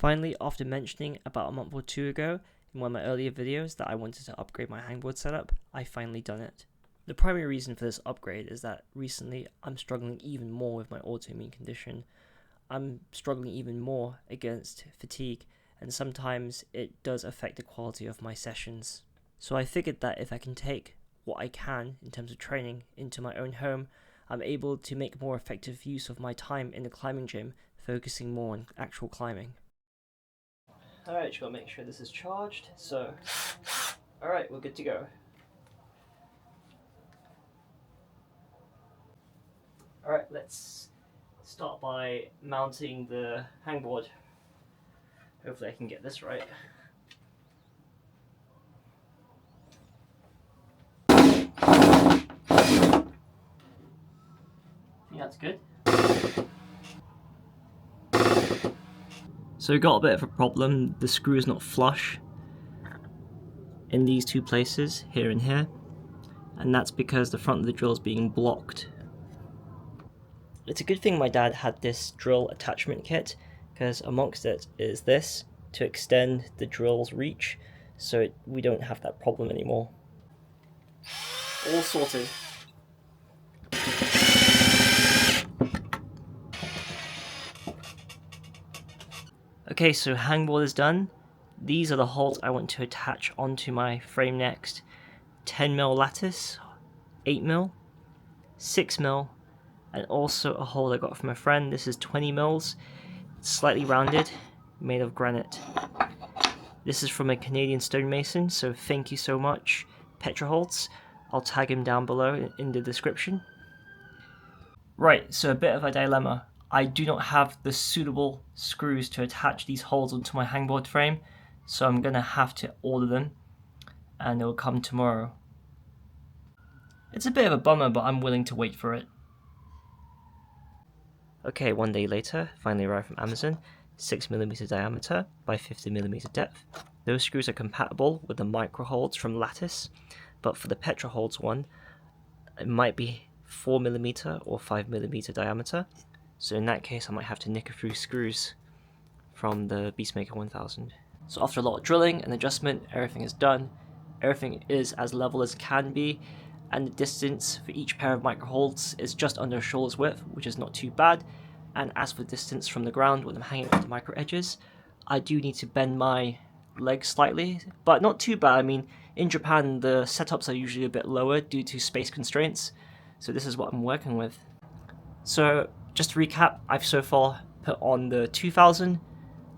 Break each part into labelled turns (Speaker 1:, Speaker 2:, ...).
Speaker 1: Finally, after mentioning about a month or two ago in one of my earlier videos that I wanted to upgrade my hangboard setup, I finally done it. The primary reason for this upgrade is that recently I'm struggling even more with my autoimmune condition. I'm struggling even more against fatigue, and sometimes it does affect the quality of my sessions. So I figured that if I can take what I can in terms of training into my own home, I'm able to make more effective use of my time in the climbing gym, focusing more on actual climbing. Alright, just gotta make sure this is charged, so alright, we're good to go. Alright, let's start by mounting the hangboard. Hopefully I can get this right. Yeah, that's good. So we got a bit of a problem. The screw is not flush in these two places, here and here, and that's because the front of the drill is being blocked. It's a good thing my dad had this drill attachment kit, because amongst it is this to extend the drill's reach, so we don't have that problem anymore. All sorted. Okay, so hangboard is done. These are the holes I want to attach onto my frame next. 10mm lattice, 8mm, 6mm, and also a hole I got from a friend. This is 20mm, slightly rounded, made of granite. This is from a Canadian stonemason, so thank you so much, Petraholz. I'll tag him down below in the description. Right, so a bit of a dilemma. I do not have the suitable screws to attach these holes onto my hangboard frame, so I'm gonna have to order them, and they'll come tomorrow. It's a bit of a bummer, but I'm willing to wait for it. Okay, one day later, finally arrived from Amazon, 6mm diameter by 50mm depth. Those screws are compatible with the micro holes from Lattice, but for the Petraholz one, it might be 4mm or 5mm diameter, so in that case I might have to nick a few screws from the Beastmaker 1000. So after a lot of drilling and adjustment, everything is done. Everything is as level as it can be, and the distance for each pair of micro holes is just under a shoulder's width, which is not too bad. And as for distance from the ground when I'm hanging off the micro edges, I do need to bend my legs slightly, but not too bad. I mean, in Japan the setups are usually a bit lower due to space constraints, so this is what I'm working with. So just to recap, I've so far put on the 2000,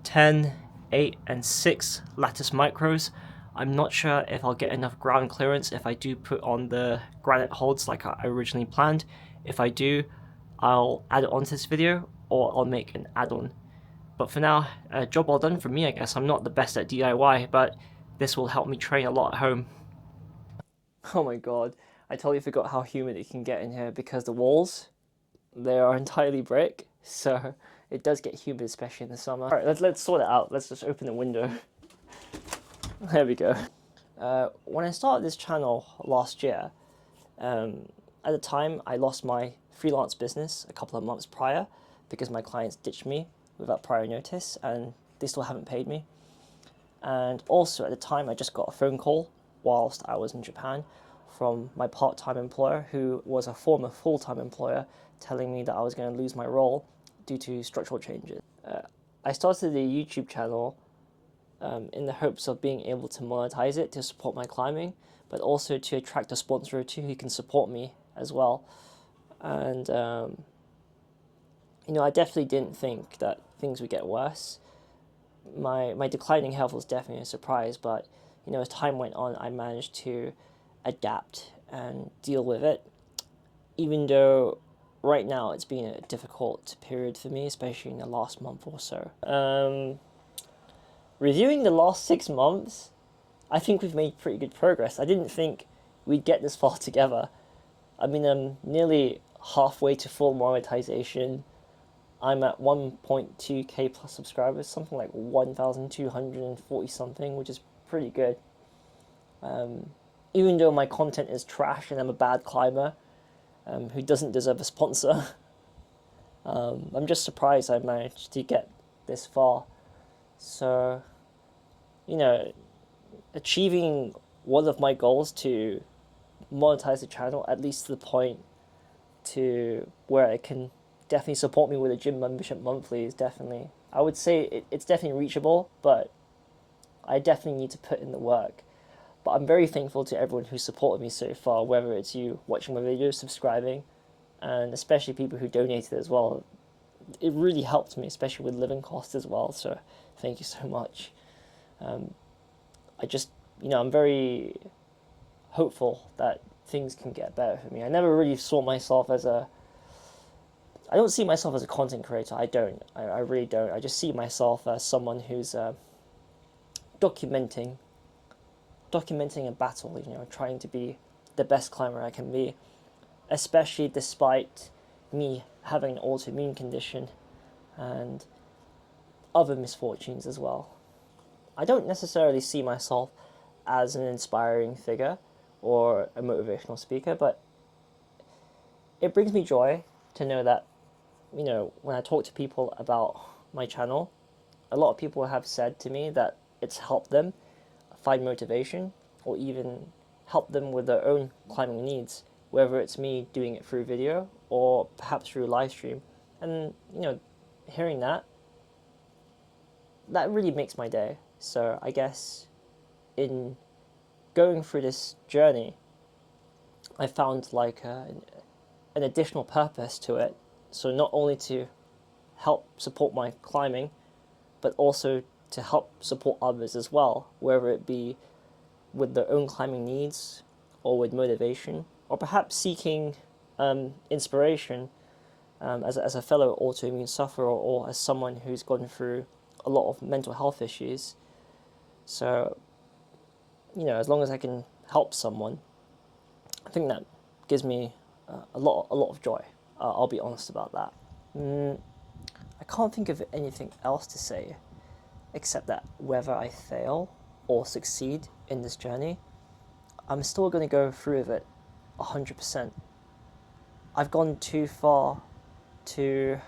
Speaker 1: 10, 8 and 6 lattice micros. I'm not sure if I'll get enough ground clearance if I do put on the granite holds like I originally planned. If I do, I'll add it onto this video, or I'll make an add-on. But for now, job well done from me, I guess. I'm not the best at DIY, but this will help me train a lot at home. Oh my god, I totally forgot how humid it can get in here because the walls, they are entirely brick, so it does get humid, especially in the summer. Alright, let's sort it out. Let's just open the window. There we go. When I started this channel last year, at the time I lost my freelance business a couple of months prior because my clients ditched me without prior notice and they still haven't paid me. And also at the time I just got a phone call whilst I was in Japan from my part-time employer, who was a former full-time employer, telling me that I was going to lose my role due to structural changes. I started a YouTube channel in the hopes of being able to monetize it to support my climbing, but also to attract a sponsor or two who can support me as well. And you know, I definitely didn't think that things would get worse. My declining health was definitely a surprise, but you know, as time went on, I managed to adapt and deal with it, even though right now it's been a difficult period for me, especially in the last month or so. Reviewing the last 6 months, I think we've made pretty good progress. I didn't think we'd get this far together. I mean, I'm nearly halfway to full monetization. I'm at 1.2k plus subscribers, something like 1,240 something, which is pretty good. Even though my content is trash and I'm a bad climber who doesn't deserve a sponsor, I'm just surprised I managed to get this far. So, you know, achieving one of my goals to monetize the channel, at least to the point to where it can definitely support me with a gym membership monthly, is definitely, I would say it's definitely reachable, but I definitely need to put in the work. But I'm very thankful to everyone who supported me so far, whether it's you watching my videos, subscribing, and especially people who donated as well. It really helped me, especially with living costs as well. So thank you so much. I just, I'm very hopeful that things can get better for me. I never really saw myself as I don't see myself as a content creator. I don't. I really don't. I just see myself as someone who's documenting a battle, trying to be the best climber I can be, especially despite me having an autoimmune condition and other misfortunes as well. I don't necessarily see myself as an inspiring figure or a motivational speaker, but it brings me joy to know that, when I talk to people about my channel, a lot of people have said to me that it's helped them find motivation or even help them with their own climbing needs, whether it's me doing it through video or perhaps through live stream. And, hearing that really makes my day. So I guess in going through this journey, I found like an additional purpose to it. So not only to help support my climbing, but also to help support others as well, whether it be with their own climbing needs or with motivation, or perhaps seeking inspiration as a fellow autoimmune sufferer or as someone who's gone through a lot of mental health issues. So, as long as I can help someone, I think that gives me a lot of joy. I'll be honest about that. I can't think of anything else to say except that whether I fail or succeed in this journey, I'm still going to go through with it 100%. I've gone too far to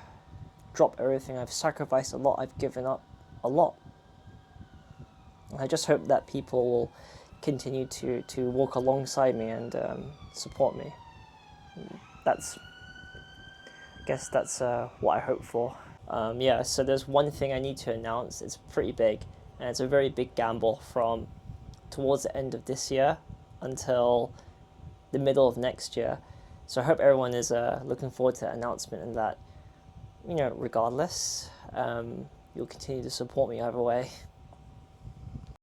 Speaker 1: drop everything. I've sacrificed a lot. I've given up a lot. I just hope that people will continue to walk alongside me and support me. I guess that's what I hope for. So there's one thing I need to announce. It's pretty big, and it's a very big gamble from towards the end of this year until the middle of next year. So I hope everyone is looking forward to that announcement, and that, regardless, you'll continue to support me either way.